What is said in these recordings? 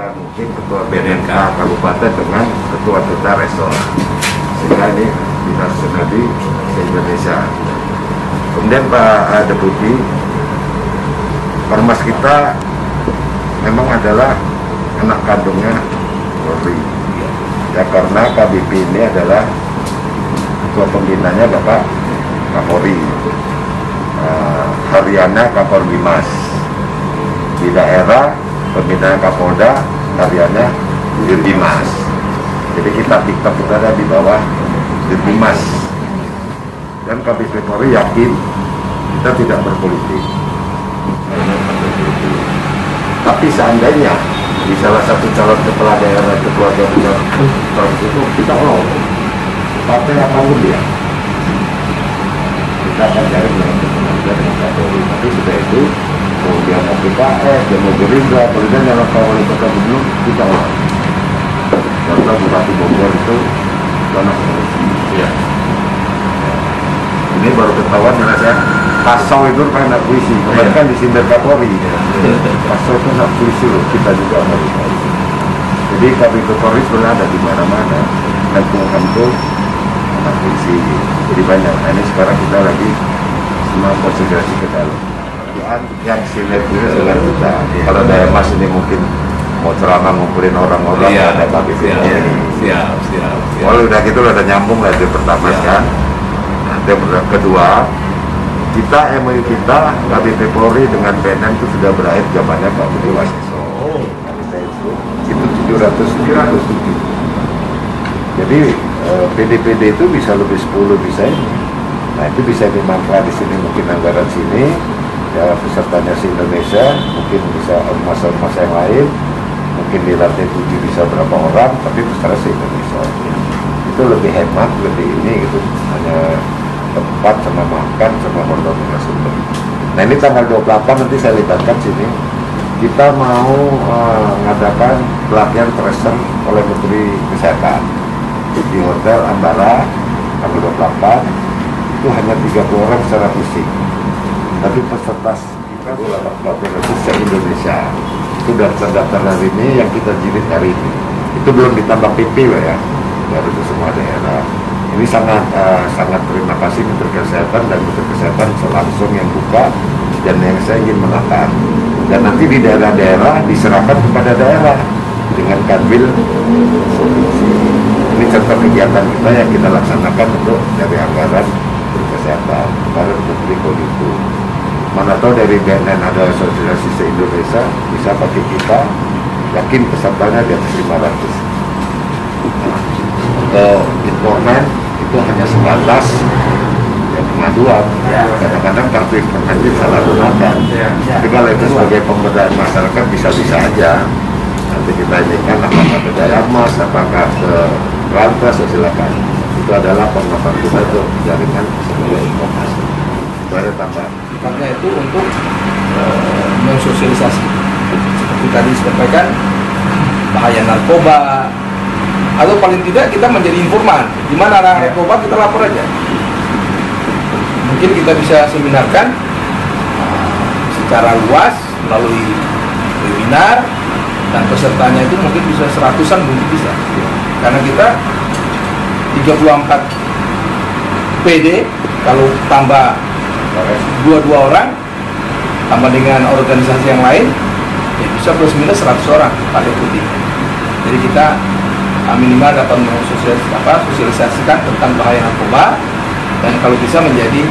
antara mungkin ketua BNK Kabupaten dengan ketua kita resor, sehingga ini kita senadi se-Indonesia. Kemudian Pak Deputi, Ormas kita memang adalah anak kandungnya Polri ya, karena KBP ini adalah ketua pembinanya Bapak Kapolri, hariannya Kapolbimas, di daerah pembinaan Kapolda, hariannya Dirbimas. Jadi kita TikTok kita ada di bawah Dirbimas. Dan KBP Polri yakin kita tidak berpolitik. Tapi seandainya di salah satu calon kepala daerah, ketua gabungan itu kita partai apapun dia, kita akan cari dengan Kapolri. Tapi sudah itu kemudian mau PKS, dan mau Gerindra, kemudian yang wali kota Bandung kita karena Bupati Bogor itu tanah korupsi. Ya. Ini baru ketahuan karena saya pasau itu kan anak puisi, kemarin kan disindir Kapolri. Pasau itu anak puisi loh, kita juga anak puisi. Jadi KBP Polri sebenarnya ada di mana-mana, dan itu anak puisi. Jadi banyak. Nah, ini sekarang kita lagi semua konsentrasi ke dalam. Yang sinergi dengan kita. Kalau dari Mas ini mungkin mau ceramah ngumpulin orang-orang, ada KBP Polri. Siap. Kalau udah gitu udah nyambung lah itu pertama kan. Yang kedua, kita MOU kita KBP Polri dengan BNN itu sudah berakhir zamannya Pak Budi Waseso. Itu 700. Jadi PD-PD itu bisa lebih 10 bisa ini. Nah itu bisa dimanfaat di sini, mungkin anggaran sini, ya pesertanya se-Indonesia, mungkin bisa ormas-ormas yang lain, mungkin di lantai 7 bisa berapa orang, tapi peserta se-Indonesia. Itu lebih hemat, lebih ini gitu, hanya tempat sama makan sama hotel sumber. Nah ini tanggal 28 nanti saya libatkan sini. Kita mau mengadakan pelatihan tracer oleh Menteri Kesehatan di Hotel Ambara tanggal 28. Itu hanya 30 orang secara fisik. Tapi peserta kita 800 se-Indonesia. Itu daftar hari ini yang kita jilid hari ini. Itu belum ditambah PP loh ya. Baru itu semua daerah. Ini sangat terima kasih Menteri Kesehatan dan Menteri Kesehatan langsung yang buka dan yang saya ingin menekan. Dan nanti di daerah-daerah diserahkan kepada daerah dengan kanwil. Ini contoh kegiatan kita yang kita laksanakan untuk dari anggaran Menteri Kesehatan, anggaran Menteri Kominfo. Mana tahu dari BNN ada asosiasi se-Indonesia bisa pakai kita, yakin pesertanya di atas 500. Untuk informan itu hanya sebatas pengaduan. Kadang-kadang kartu informan itu salah gunakan. Tapi kalau itu sebagai pemberdayaan masyarakat bisa-bisa aja. Nanti kita indikan apakah ke Dayamas, apakah ke Rantas, silakan. Itu adalah pengaduan kita untuk jaringan sebagai informasi. Itu ada tambahan. Sifatnya itu untuk mensosialisasi. Seperti tadi disampaikan, bahaya narkoba, atau paling tidak kita menjadi informan. Di mana ada narkoba kita lapor aja. Mungkin kita bisa seminarkan secara luas melalui webinar, dan pesertanya itu mungkin bisa 100-an mungkin bisa. Karena kita 34 PD, kalau tambah 22 orang, tambah dengan organisasi yang lain, ya bisa plus minus 100 orang Pak Deputi. Jadi kita minimal dapat sosialisasikan tentang bahaya narkoba, dan kalau bisa menjadi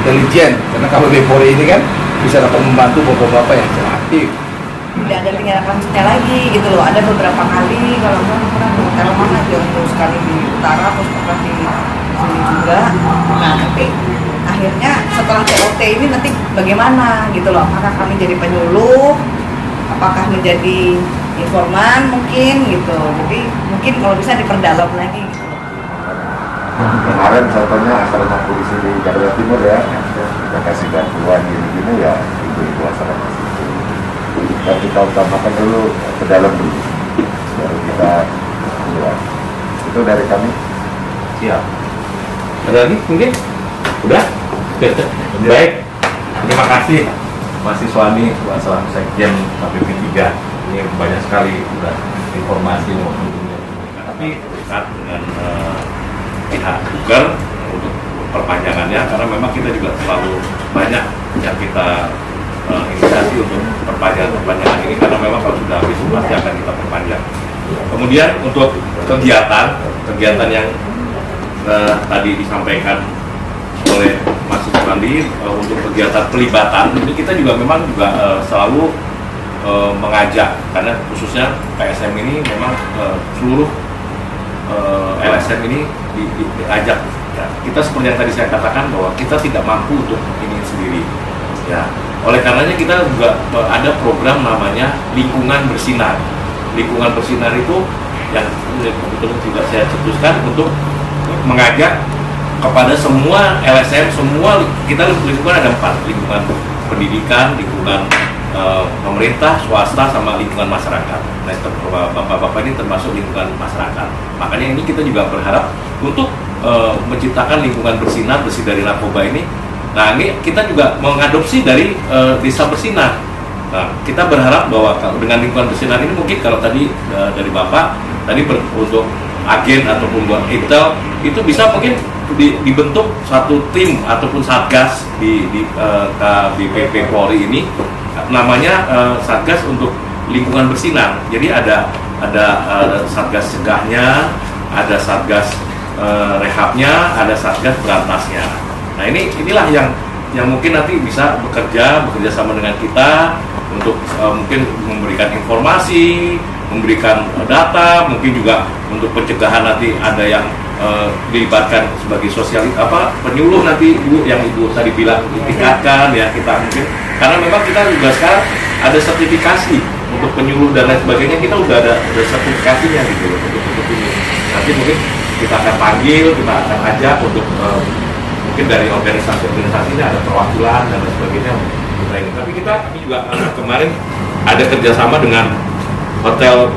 intelijen, karena kalau Polri ini kan bisa dapat membantu bapak-bapak yang aktif. Tidak ada tindak lanjutnya lagi gitu loh. Ada beberapa kali kalau pernah di hotel mana aja, untuk sekali di utara, terus pernah di sini juga. Nah tapi akhirnya setelah COT ini nanti bagaimana gitu loh? Apakah kami jadi penyuluh? Apakah menjadi informan mungkin gitu? Jadi mungkin kalau bisa diperdalam lagi gitu. Kemarin contohnya asrama polisi di Jakarta Timur ya, kita kasih bantuan gini-gini ya, ibu-ibu asrama situ. Dan kita utamakan dulu ke dalam dulu, baru kita keluar. Itu dari kami. Siap. Ada lagi mungkin? Udah? Baik. Terima kasih mahasiswa ini selaku sekjen KPP 3 ini banyak sekali udah informasi maupun tapi dekat dengan pihak Google untuk perpanjangannya karena memang kita juga terlalu banyak yang kita inisiasi untuk perpanjangan ini karena memang kalau sudah habis pasti akan kita perpanjang. Kemudian untuk kegiatan yang tadi disampaikan oleh Mas Suprandi untuk kegiatan pelibatan itu kita juga memang selalu mengajak karena khususnya PSM ini memang seluruh LSM ini diajak ya. Kita seperti yang tadi saya katakan bahwa kita tidak mampu untuk ini sendiri ya. Oleh karenanya kita juga ada program namanya lingkungan bersinar. Lingkungan bersinar itu yang kebetulan juga saya cetuskan untuk mengajak kepada semua LSM, semua kita lingkungan ada 4, lingkungan pendidikan, lingkungan pemerintah, swasta, sama lingkungan masyarakat. Nah, bapak-bapak ini termasuk lingkungan masyarakat. Makanya ini kita juga berharap untuk menciptakan lingkungan bersinar, bersih dari narkoba ini. Nah, ini kita juga mengadopsi dari desa bersinar. Nah, kita berharap bahwa dengan lingkungan bersinar ini mungkin kalau tadi dari bapak tadi untuk agen ataupun buat intel itu bisa mungkin dibentuk satu tim ataupun satgas di KBPP Polri ini namanya satgas untuk lingkungan bersinar. Jadi ada satgas cegahnya, ada satgas rehabnya, ada satgas berantasnya. Nah inilah yang mungkin nanti bisa bekerja sama dengan kita untuk mungkin memberikan informasi, memberikan data, mungkin juga untuk pencegahan nanti ada yang dilibatkan sebagai penyuluh nanti ibu tadi bilang ditingkatkan ya kita mungkin karena memang kita juga sekarang ada sertifikasi untuk penyuluh dan lain sebagainya kita udah ada sertifikasinya gitu untuk ini nanti mungkin kita akan panggil kita akan ajak untuk mungkin dari organisasi ini ada perwakilan dan lain sebagainya tapi kita juga kemarin ada kerjasama dengan Hotel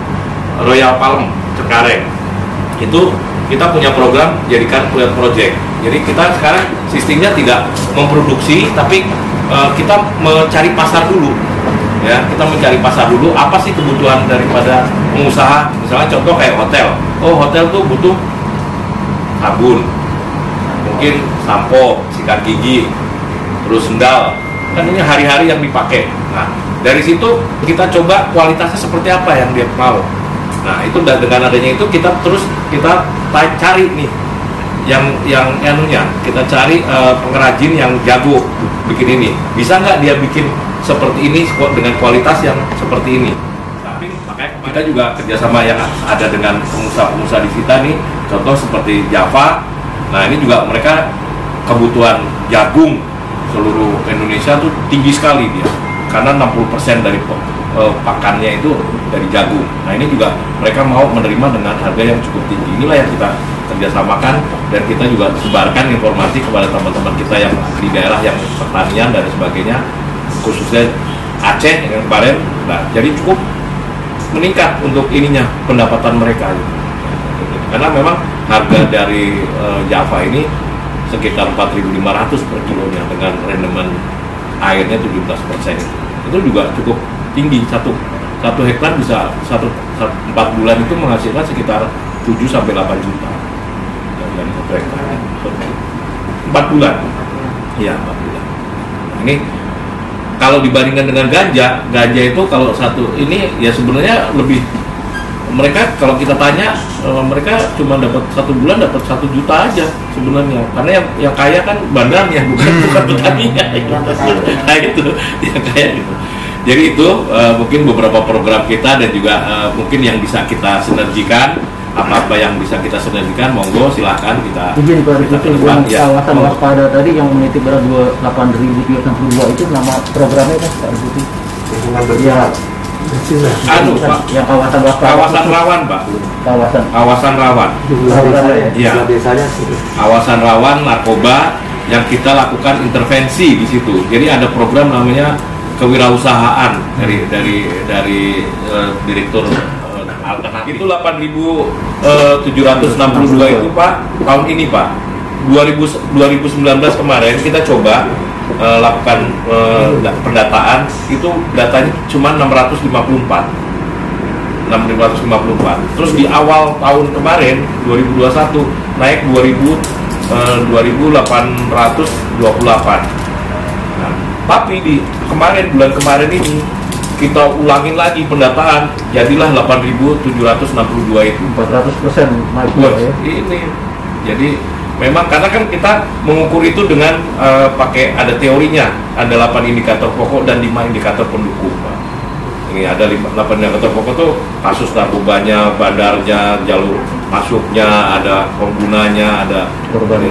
Royal Palm Cengkareng itu kita punya program jadikan pilot project. Jadi kita sekarang sistemnya tidak memproduksi, tapi kita mencari pasar dulu. Ya, kita mencari pasar dulu. Apa sih kebutuhan daripada pengusaha? Misalnya contoh kayak hotel. Oh, hotel tuh butuh sabun, mungkin sampo, sikat gigi, terus sendal. Kan ini hari-hari yang dipakai. Nah, dari situ kita coba kualitasnya seperti apa yang dia mau. Nah itu dengan adanya itu kita cari nih yang kita cari pengrajin yang jago bikin ini bisa nggak dia bikin seperti ini dengan kualitas yang seperti ini. Tapi makanya kita juga kerjasama yang ada dengan pengusaha-pengusaha di kita nih contoh seperti Java. Nah ini juga mereka kebutuhan jagung seluruh Indonesia tuh tinggi sekali dia karena 60% dari pakannya itu dari jagung. Nah ini juga mereka mau menerima dengan harga yang cukup tinggi. Inilah yang kita kerjasamakan dan kita juga sebarkan informasi kepada teman-teman kita yang di daerah yang pertanian dan sebagainya, khususnya Aceh yang kemarin. Nah jadi cukup meningkat untuk ininya pendapatan mereka. Karena memang harga dari Java ini sekitar 4.500 per kilonya dengan rendemen airnya 17%. Itu juga cukup tinggi, satu hektar bisa 4 bulan itu menghasilkan sekitar 7-8 juta dari 1 hektar 4 bulan iya 4 bulan. Nah, ini kalau dibandingkan dengan ganja itu kalau satu ini ya sebenarnya lebih mereka kalau kita tanya mereka cuma dapat 1 bulan dapat 1 juta aja sebenarnya karena yang kaya kan bandarnya bukan petaninya nah itu yang kaya gitu. Jadi itu mungkin beberapa program kita dan juga mungkin yang bisa kita sinergikan apa yang bisa kita sinergikan monggo silahkan kita izin klarifikasi yang kawasan waspada tadi yang meniti berat 8.362 itu nama programnya kan Pak Deputi ya Pak yang kawasan waspada kawasan rawan Pak kawasan rawan iya kawasan rawan narkoba yang kita lakukan intervensi di situ. Jadi ada program namanya kewirausahaan dari direktur alternatif itu 8.762 itu Pak tahun ini Pak 2019 kemarin kita coba lakukan pendataan itu datanya cuma 654. Terus di awal tahun kemarin 2021 naik 2.828. Nah, tapi di bulan kemarin ini kita ulangin lagi pendataan, jadilah 8.762 itu. 400% naik ya. Ini jadi memang karena kan kita mengukur itu dengan pakai ada teorinya, ada 8 indikator pokok dan 5 indikator pendukung, Pak. Ini ada 8 indikator pokok tuh kasus narkobanya, bandarnya, jalur masuknya, ada penggunanya, ada korban.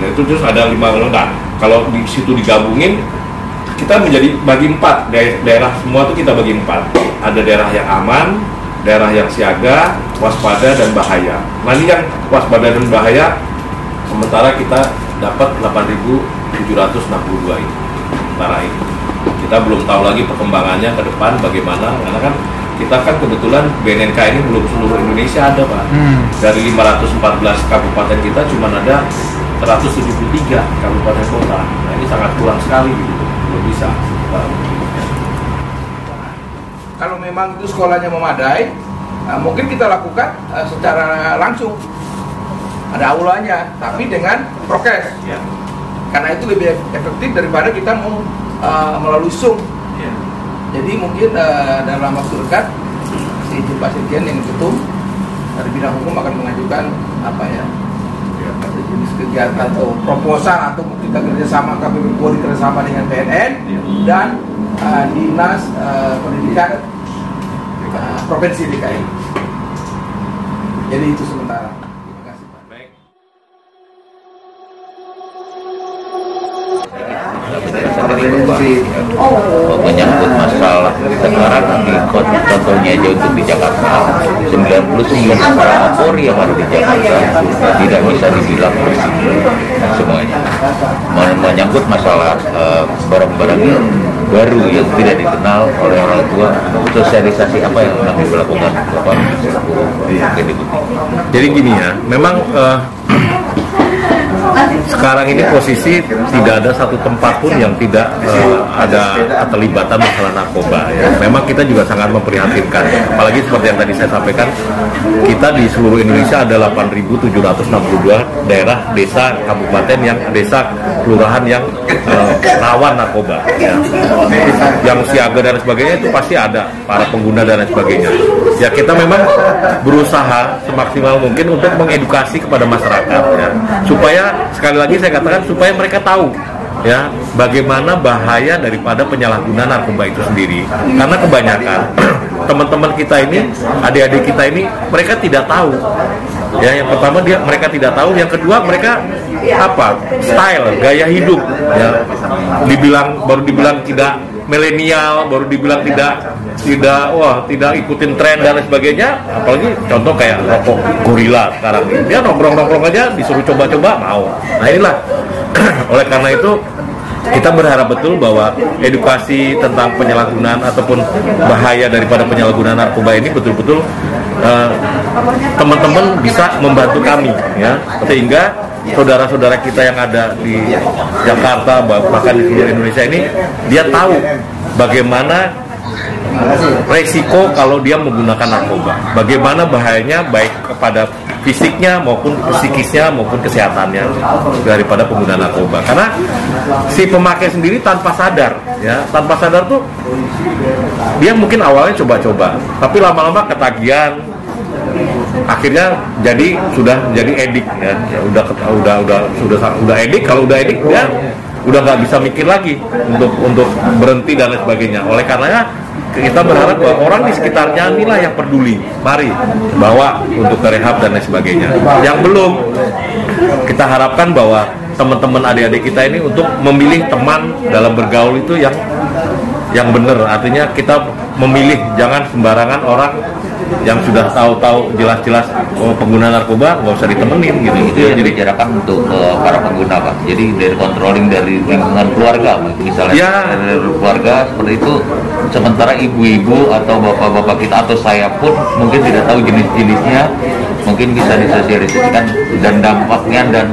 Itu terus ada 5 nah, kalau di situ digabungin kita menjadi bagi 4 daerah semua tuh kita bagi 4. Ada daerah yang aman, daerah yang siaga, waspada dan bahaya. Nah ini yang waspada dan bahaya sementara kita dapat 8.762 ini. Sementara ini kita belum tahu lagi perkembangannya ke depan bagaimana, karena kan kita kan kebetulan BNNK ini belum seluruh Indonesia ada, Pak. Dari 514 kabupaten kita cuma ada 173 kabupaten kota. Nah ini sangat kurang sekali gitu. Belum bisa. Kalau memang itu sekolahnya memadai, mungkin kita lakukan secara langsung. Ada aulanya, tapi dengan prokes. Ya. Karena itu lebih efektif daripada kita mau melalui Zoom. Ya. Jadi mungkin dalam waktu dekat si Pak Sekjen yang ketum dari bidang hukum akan mengajukan jenis kegiatan atau proposal atau kita kerjasama KPP Polri kerjasama dengan BNN dan Dinas Pendidikan Provinsi DKI. Jadi itu sementara. Terima kasih, Pak. Baik. Menyangkut masalah sekarang di contohnya aja untuk di Jakarta 99 Polri yang ada di Jakarta tidak bisa dibilang bersih semuanya. Menyangkut masalah barang-barang baru yang tidak dikenal oleh orang tua, sosialisasi apa yang kami lakukan Bapak? Jadi gini ya, memang sekarang ini posisi tidak ada satu tempat pun yang tidak ada keterlibatan masalah narkoba ya. Memang kita juga sangat memprihatinkan. Apalagi seperti yang tadi saya sampaikan, kita di seluruh Indonesia ada 8.762 daerah, desa, kabupaten yang desa, kelurahan yang rawan narkoba ya. Yang siaga dan sebagainya itu pasti ada para pengguna dan sebagainya. Ya kita memang berusaha semaksimal mungkin untuk mengedukasi kepada masyarakat ya, supaya sekali lagi saya katakan supaya mereka tahu ya bagaimana bahaya daripada penyalahgunaan narkoba itu sendiri. Karena kebanyakan teman-teman kita ini, adik-adik kita ini, mereka tidak tahu. Ya, yang pertama mereka tidak tahu, yang kedua mereka style, gaya hidup ya. Baru dibilang tidak milenial, baru dibilang tidak ikutin tren dan sebagainya. Apalagi contoh kayak rokok gorila sekarang ini, dia nongkrong aja disuruh coba-coba mau. Nah inilah oleh karena itu kita berharap betul bahwa edukasi tentang penyalahgunaan ataupun bahaya daripada penyalahgunaan narkoba ini betul-betul teman-teman bisa membantu kami ya, sehingga saudara-saudara kita yang ada di Jakarta bahkan di seluruh Indonesia ini dia tahu bagaimana resiko kalau dia menggunakan narkoba, bagaimana bahayanya baik kepada fisiknya maupun psikisnya maupun kesehatannya daripada pengguna narkoba. Karena si pemakai sendiri tanpa sadar tuh dia mungkin awalnya coba-coba, tapi lama-lama ketagihan, akhirnya sudah jadi edik ya. Udah edik, kalau udah edik dia udah nggak bisa mikir lagi untuk berhenti dan lain sebagainya. Oleh karenanya kita berharap bahwa orang di sekitarnya inilah yang peduli, mari bawa untuk ke rehab dan lain sebagainya. Yang belum, kita harapkan bahwa teman-teman adik-adik kita ini untuk memilih teman dalam bergaul itu yang benar. Artinya kita memilih, jangan sembarangan orang yang sudah tahu-tahu jelas-jelas pengguna narkoba nggak usah ditemenin gitu. Itu yang dibicarakan untuk para pengguna, Pak. Jadi dari controlling dari lingkungan keluarga, misalnya dari keluarga seperti itu. Sementara ibu-ibu atau bapak-bapak kita atau saya pun mungkin tidak tahu jenis-jenisnya, mungkin bisa disosialisasikan dan dampaknya dan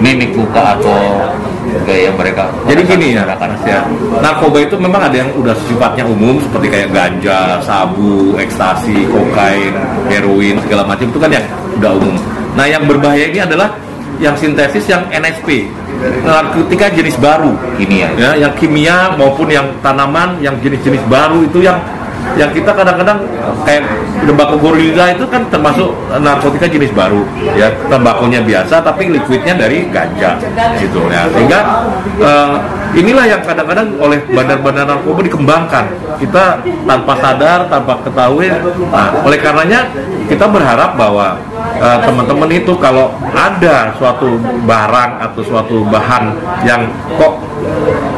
mimik muka atau mereka. Jadi gini ya, narkoba itu memang ada yang udah sifatnya umum seperti kayak ganja, sabu, ekstasi, kokain, heroin segala macam itu kan yang udah umum. Nah yang berbahaya ini adalah yang sintesis, yang NSP, narkotika jenis baru, Kimia. ya, yang kimia maupun yang tanaman, yang jenis-jenis baru itu yang kita kadang-kadang kayak tembakau gorilla itu kan termasuk narkotika jenis baru, ya, tembakunya biasa tapi liquidnya dari ganja gitu ya. Sehingga inilah yang kadang-kadang oleh bandar-bandar narkoba dikembangkan, kita tanpa sadar, tanpa ketahui. Nah, oleh karenanya kita berharap bahwa teman-teman itu kalau ada suatu barang atau suatu bahan yang kok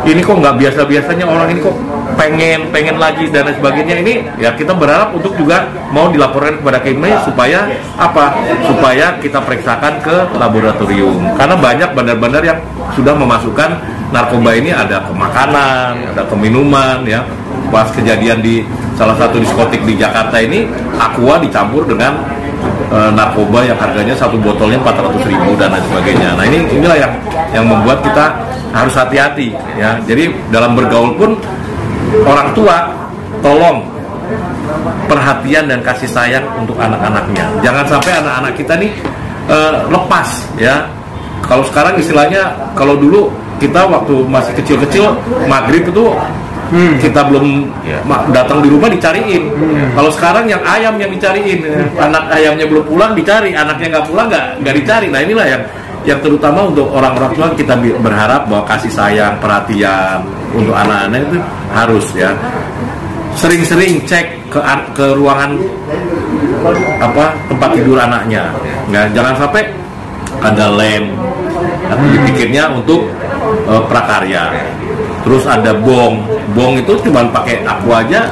ini kok nggak biasa-biasanya, orang ini kok pengen lagi dan lain sebagainya, ini ya kita berharap untuk juga mau dilaporkan kepada KIMAI supaya apa? Supaya kita periksakan ke laboratorium, karena banyak bandar-bandar yang sudah memasukkan narkoba ini ada ke makanan, ada ke minuman ya. Pas kejadian di salah satu diskotik di Jakarta ini, aqua dicampur dengan narkoba yang harganya satu botolnya 400.000 dan lain sebagainya. Nah inilah yang membuat kita harus hati-hati ya. Jadi dalam bergaul pun orang tua tolong perhatian dan kasih sayang untuk anak-anaknya. Jangan sampai anak-anak kita nih lepas ya. Kalau sekarang istilahnya, kalau dulu kita waktu masih kecil-kecil maghrib itu kita belum datang di rumah dicariin. Kalau sekarang yang ayam yang dicariin, anak ayamnya belum pulang dicari, anaknya nggak pulang nggak dicari. Nah inilah yang terutama untuk orang-orang tua, kita berharap bahwa kasih sayang, perhatian untuk anak-anak itu harus ya. Sering-sering cek ke ruangan tempat tidur anaknya. Nggak, jangan sampai ada lem atau dipikirnya untuk prakarya. Terus ada bong itu cuma pakai aqua aja,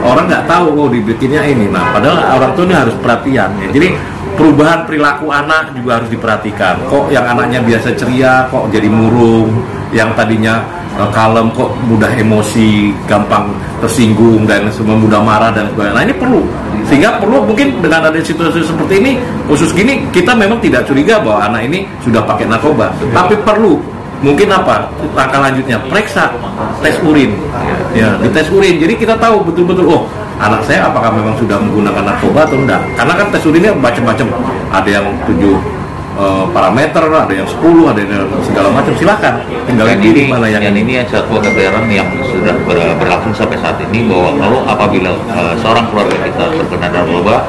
orang nggak tahu dibikinnya ini. Nah padahal orang tua ini harus perhatian ya. Jadi perubahan perilaku anak juga harus diperhatikan. Kok yang anaknya biasa ceria kok jadi murung, yang tadinya kalem kok mudah emosi, gampang tersinggung dan semua mudah marah dan sebagainya. Nah ini perlu, sehingga perlu mungkin dengan ada situasi seperti ini, khusus gini kita memang tidak curiga bahwa anak ini sudah pakai narkoba, tapi perlu mungkin langkah lanjutnya periksa tes urin ya, di tes urin, jadi kita tahu betul-betul anak saya apakah memang sudah menggunakan narkoba atau enggak, karena kan tes urinnya macam-macam, ada yang 7 parameter, ada yang 10, ada yang segala macam. Silakan tinggal pilih mana yang ini satu kebenaran yang sudah berlangsung sampai saat ini, bahwa lalu apabila seorang keluarga kita terkena narkoba,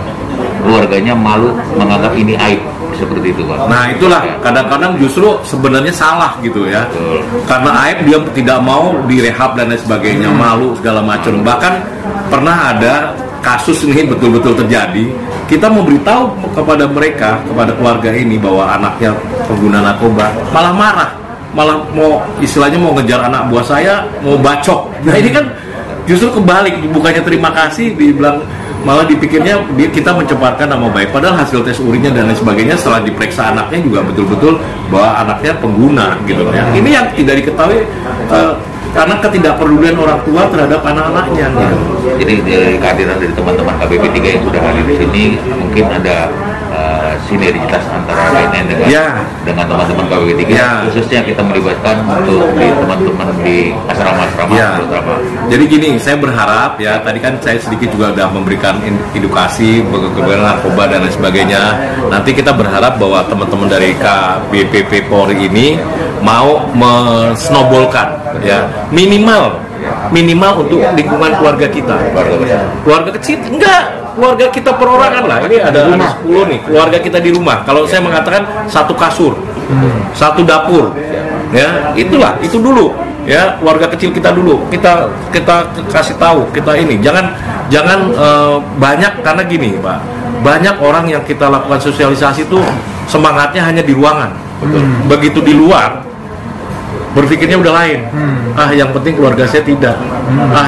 keluarganya malu menganggap ini aib, seperti itu Pak. Nah itulah kadang-kadang justru sebenarnya salah gitu ya. Karena aib dia tidak mau direhab dan lain sebagainya, malu segala macam. Bahkan pernah ada kasus ini betul-betul terjadi, kita memberitahu kepada mereka, kepada keluarga ini bahwa anaknya pengguna narkoba, malah marah, malah mau istilahnya mau ngejar anak buah saya, mau bacok. Nah ini kan justru kebalik, bukannya terima kasih dibilang, malah dipikirnya kita mencemarkan nama baik, padahal hasil tes urinnya dan lain sebagainya setelah diperiksa anaknya juga betul-betul bahwa anaknya pengguna gitu ya. Ini yang tidak diketahui karena ketidakpedulian orang tua terhadap anak-anaknya gitu. Jadi dari kehadiran dari teman-teman KBP 3 yang sudah hadir di sini, mungkin ada sinergitas antara BNN dengan teman-teman KBP 3 khususnya kita melibatkan untuk di teman-teman di asrama-asrama terutama. Jadi gini, saya berharap ya, tadi kan saya sedikit juga sudah memberikan edukasi mengenai narkoba dan lain sebagainya. Nanti kita berharap bahwa teman-teman dari KBPP Polri ini mau mensnowballkan ya, minimal untuk lingkungan keluarga kita. Keluarga kecil enggak, keluarga kita perorangan lah. Ini ada 10 nih keluarga kita di rumah. Kalau saya mengatakan satu kasur, satu dapur, ya itulah, itu dulu ya, keluarga kecil kita dulu. Kita kasih tahu, kita ini jangan banyak, karena gini Pak, banyak orang yang kita lakukan sosialisasi itu semangatnya hanya di ruangan. Begitu di luar berpikirnya udah lain. Yang penting keluarga saya tidak.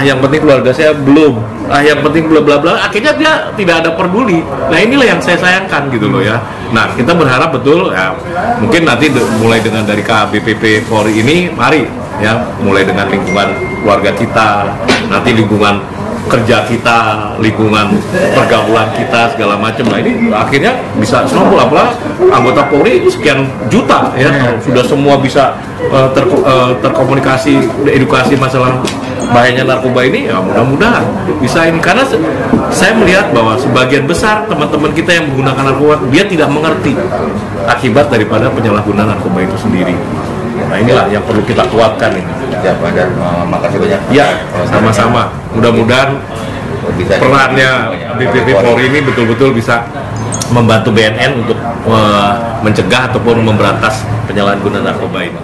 Yang penting keluarga saya belum. Yang penting bla bla bla. Akhirnya dia tidak ada peduli. Nah inilah yang saya sayangkan gitu loh ya. Nah kita berharap betul ya, mungkin nanti mulai dengan dari KBPP Polri ini, mari ya, mulai dengan lingkungan keluarga kita, nanti lingkungan kerja kita, lingkungan pergaulan kita segala macam. Nah ini akhirnya bisa snowball, apalagi anggota Polri sekian juta ya, sudah semua bisa terkomunikasi, edukasi masalah bahayanya narkoba ini, ya mudah-mudahan bisa ini, karena saya melihat bahwa sebagian besar teman-teman kita yang menggunakan narkoba dia tidak mengerti akibat daripada penyalahgunaan narkoba itu sendiri. Nah inilah yang perlu kita kuatkan ini. Ya, dan makasih banyak. Ya, sama-sama. Mudah-mudahan perannya BPP Polri ini betul-betul bisa membantu BNN untuk mencegah ataupun memberantas penyalahgunaan narkoba ini.